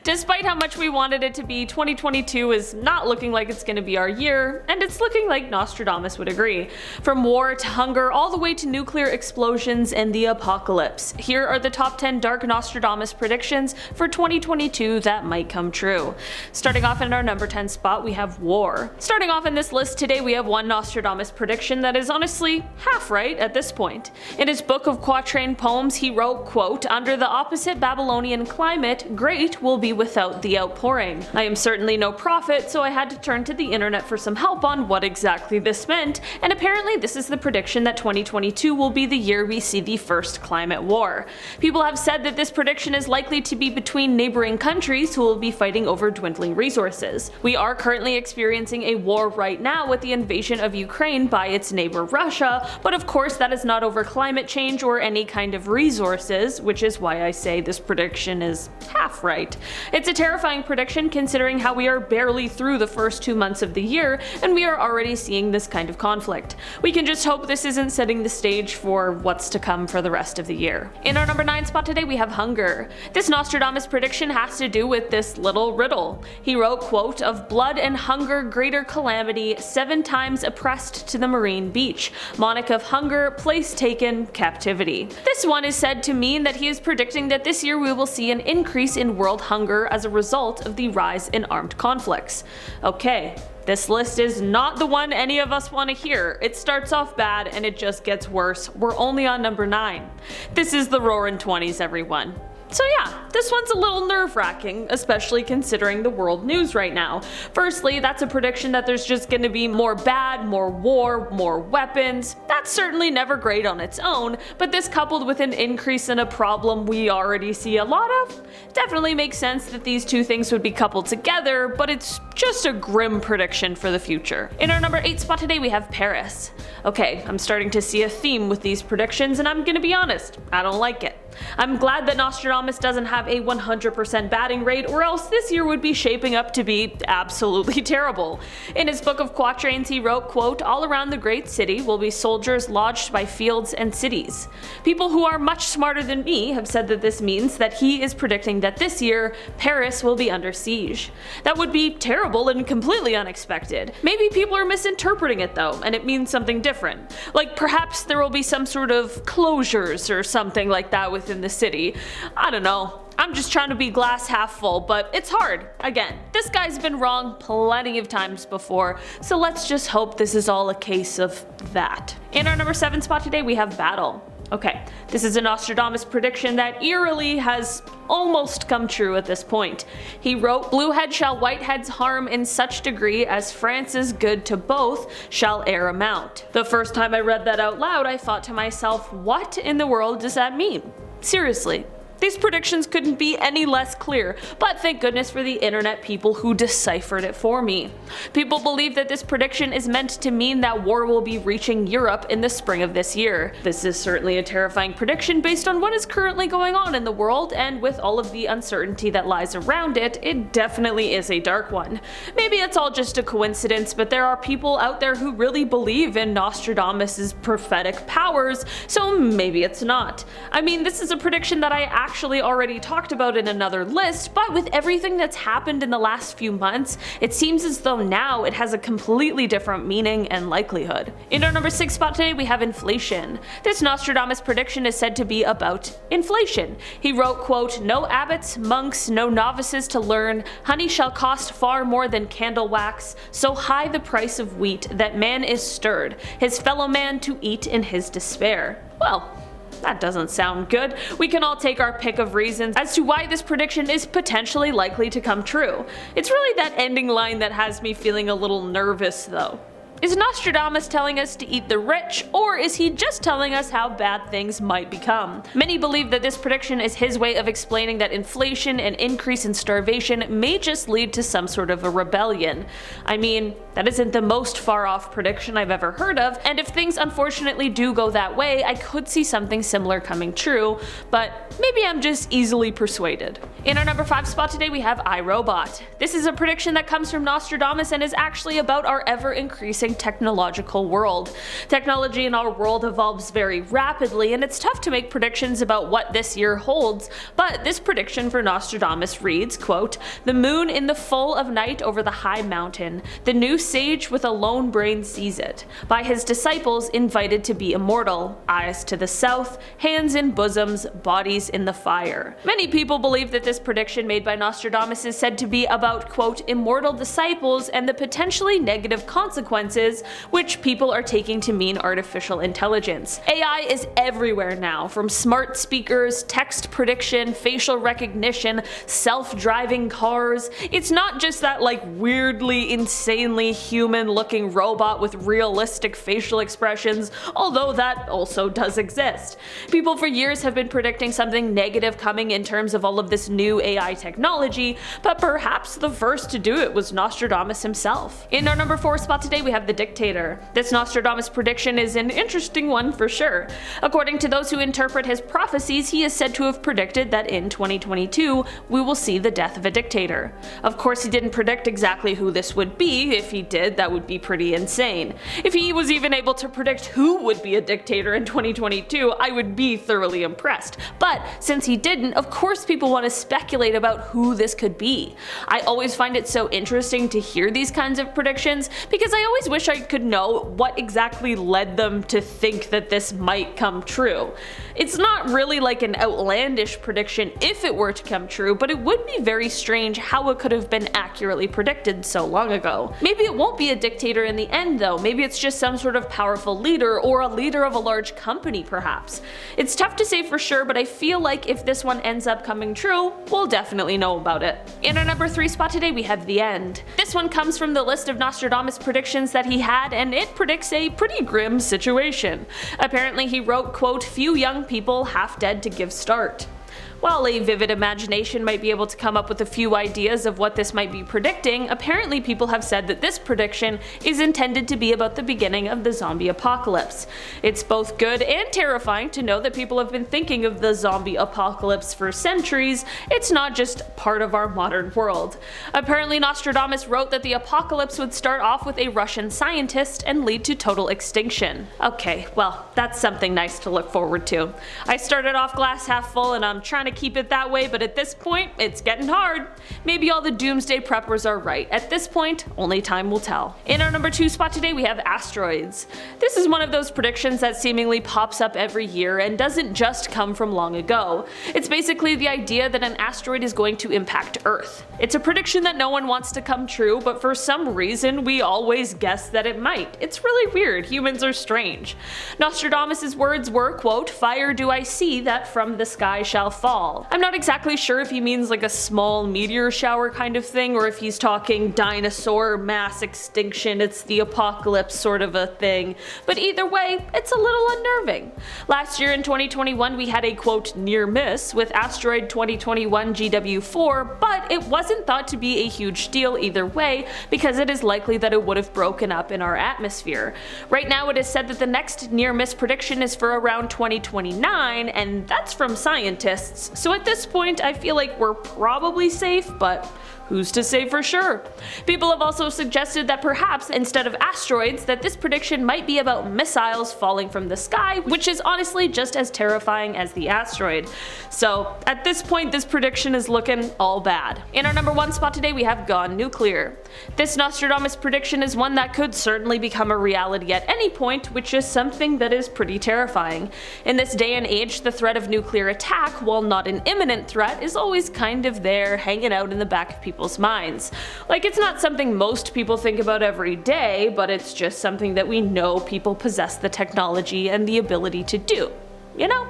Despite how much we wanted it to be, 2022 is not looking like it's going to be our year, and it's looking like Nostradamus would agree. From war to hunger, all the way to nuclear explosions and the apocalypse. Here are the top 10 Dark Nostradamus predictions for 2022 that might come true. Starting off in our number 10 spot, we have war. Starting off in this list today, we have one Nostradamus prediction that is honestly half right at this point. In his book of quatrain poems, he wrote, quote, "Under the opposite Babylonian climate, great will be without the outpouring." I am certainly no prophet, so I had to turn to the internet for some help on what exactly this meant, and apparently this is the prediction that 2022 will be the year we see the first climate war. People have said that this prediction is likely to be between neighboring countries who will be fighting over dwindling resources. We are currently experiencing a war right now with the invasion of Ukraine by its neighbor Russia, but of course that is not over climate change or any kind of resources, which is why I say this prediction is half right. It's a terrifying prediction considering how we are barely through the first 2 months of the year and we are already seeing this kind of conflict. We can just hope this isn't setting the stage for what's to come for the rest of the year. In our number 9 spot today we have hunger. This Nostradamus prediction has to do with this little riddle. He wrote, quote, "Of blood and hunger greater calamity, 7 times oppressed to the marine beach. Monarch of hunger, place taken, captivity." This one is said to mean that he is predicting that this year we will see an increase in world hunger as a result of the rise in armed conflicts. Okay. This list is not the one any of us want to hear. It starts off bad and it just gets worse. We're only on number 9. This is the Roaring 20s, everyone. So yeah, this one's a little nerve-wracking, especially considering the world news right now. Firstly, that's a prediction that there's just gonna be more bad, more war, more weapons. That's certainly never great on its own, but this coupled with an increase in a problem we already see a lot of, definitely makes sense that these two things would be coupled together, but it's just a grim prediction for the future. In our number 8 spot today we have Paris. Okay, I'm starting to see a theme with these predictions and I'm gonna be honest, I don't like it. I'm glad that Nostradamus doesn't have a 100% batting rate, or else this year would be shaping up to be absolutely terrible. In his book of quatrains he wrote, quote, "All around the great city will be soldiers lodged by fields and cities." People who are much smarter than me have said that this means that he is predicting that this year Paris will be under siege. That would be terrible and completely unexpected. Maybe people are misinterpreting it though, and it means something different. Like perhaps there will be some sort of closures or something like that within the city. I don't know. I'm just trying to be glass half full, but it's hard. Again, this guy's been wrong plenty of times before, so let's just hope this is all a case of that. In our number 7 spot today we have battle. Okay, this is a Nostradamus prediction that eerily has almost come true at this point. He wrote, "Blue head shall white heads harm in such degree as France's good to both shall e'er amount." The first time I read that out loud I thought to myself, what in the world does that mean? Seriously. These predictions couldn't be any less clear, but thank goodness for the internet people who deciphered it for me. People believe that this prediction is meant to mean that war will be reaching Europe in the spring of this year. This is certainly a terrifying prediction based on what is currently going on in the world, and with all of the uncertainty that lies around it, it definitely is a dark one. Maybe it's all just a coincidence, but there are people out there who really believe in Nostradamus's prophetic powers, so maybe it's not. I mean, this is a prediction that I actually already talked about in another list, but with everything that's happened in the last few months, it seems as though now it has a completely different meaning and likelihood. In our number 6 spot today we have inflation. This Nostradamus prediction is said to be about inflation. He wrote, quote, "No abbots, monks, no novices to learn, honey shall cost far more than candle wax, so high the price of wheat that man is stirred, his fellow man to eat in his despair." Well, that doesn't sound good. We can all take our pick of reasons as to why this prediction is potentially likely to come true. It's really that ending line that has me feeling a little nervous though. Is Nostradamus telling us to eat the rich, or is he just telling us how bad things might become? Many believe that this prediction is his way of explaining that inflation and increase in starvation may just lead to some sort of a rebellion. I mean, that isn't the most far off prediction I've ever heard of, and if things unfortunately do go that way, I could see something similar coming true, but maybe I'm just easily persuaded. In our number 5 spot today we have iRobot. This is a prediction that comes from Nostradamus and is actually about our ever increasing advancing technological world. Technology in our world evolves very rapidly, and it's tough to make predictions about what this year holds, but this prediction for Nostradamus reads, quote, "The moon in the full of night over the high mountain, the new sage with a lone brain sees it, by his disciples invited to be immortal, eyes to the south, hands in bosoms, bodies in the fire." Many people believe that this prediction made by Nostradamus is said to be about, quote, immortal disciples and the potentially negative consequences, which people are taking to mean artificial intelligence. AI is everywhere now, from smart speakers, text prediction, facial recognition, self-driving cars. It's not just that like weirdly, insanely human-looking robot with realistic facial expressions, although that also does exist. People for years have been predicting something negative coming in terms of all of this new AI technology, but perhaps the first to do it was Nostradamus himself. In our number 4 spot today we have the Dictator. This Nostradamus prediction is an interesting one for sure. According to those who interpret his prophecies, he is said to have predicted that in 2022 we will see the death of a dictator. Of course, he didn't predict exactly who this would be. If he did, that would be pretty insane. If he was even able to predict who would be a dictator in 2022, I would be thoroughly impressed. But since he didn't, of course people want to speculate about who this could be. I always find it so interesting to hear these kinds of predictions because I always wish I could know what exactly led them to think that this might come true. It's not really like an outlandish prediction if it were to come true, but it would be very strange how it could have been accurately predicted so long ago. Maybe it won't be a dictator in the end though, maybe it's just some sort of powerful leader or a leader of a large company perhaps. It's tough to say for sure, but I feel like if this one ends up coming true, we'll definitely know about it. In our number 3 spot today we have the end. This one comes from the list of Nostradamus predictions that he had, and it predicts a pretty grim situation. Apparently he wrote, quote, "Few young people half dead to give start." While a vivid imagination might be able to come up with a few ideas of what this might be predicting, apparently people have said that this prediction is intended to be about the beginning of the zombie apocalypse. It's both good and terrifying to know that people have been thinking of the zombie apocalypse for centuries. It's not just part of our modern world. Apparently Nostradamus wrote that the apocalypse would start off with a Russian scientist and lead to total extinction. Okay, well, that's something nice to look forward to. I started off glass half full and I'm trying to keep it that way, but at this point, it's getting hard. Maybe all the doomsday preppers are right. At this point, only time will tell. In our number 2 spot today, we have asteroids. This is one of those predictions that seemingly pops up every year and doesn't just come from long ago. It's basically the idea that an asteroid is going to impact Earth. It's a prediction that no one wants to come true, but for some reason, we always guess that it might. It's really weird. Humans are strange. Nostradamus' words were, quote, "Fire do I see that from the sky shall fall." I'm not exactly sure if he means like a small meteor shower kind of thing, or if he's talking dinosaur mass extinction, it's the apocalypse sort of a thing, but either way, it's a little unnerving. Last year in 2021 we had a, quote, near miss with asteroid 2021 GW4, but it wasn't thought to be a huge deal either way because it is likely that it would have broken up in our atmosphere. Right now it is said that the next near miss prediction is for around 2029, and that's from scientists. So at this point I feel like we're probably safe, but who's to say for sure? People have also suggested that perhaps instead of asteroids that this prediction might be about missiles falling from the sky, which is honestly just as terrifying as the asteroid. So at this point this prediction is looking all bad. In our number 1 spot today we have gone nuclear. This Nostradamus prediction is one that could certainly become a reality at any point, which is something that is pretty terrifying. In this day and age, the threat of nuclear attack, while not an imminent threat, is always kind of there hanging out in the back of people's minds. Like, it's not something most people think about every day, but it's just something that we know people possess the technology and the ability to do. You know?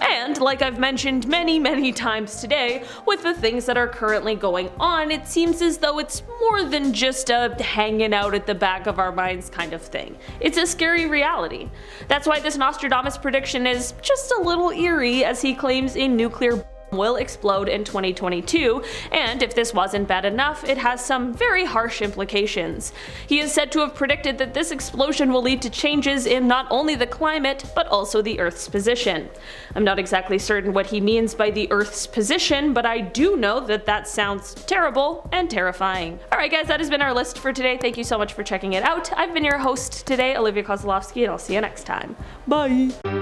And like I've mentioned many times today, with the things that are currently going on, it seems as though it's more than just a hanging out at the back of our minds kind of thing. It's a scary reality. That's why this Nostradamus prediction is just a little eerie, as he claims a nuclear will explode in 2022, and if this wasn't bad enough, it has some very harsh implications. He is said to have predicted that this explosion will lead to changes in not only the climate, but also the Earth's position. I'm not exactly certain what he means by the Earth's position, but I do know that that sounds terrible and terrifying. Alright guys, that has been our list for today. Thank you so much for checking it out. I've been your host today, Olivia Kozlowski, and I'll see you next time. Bye!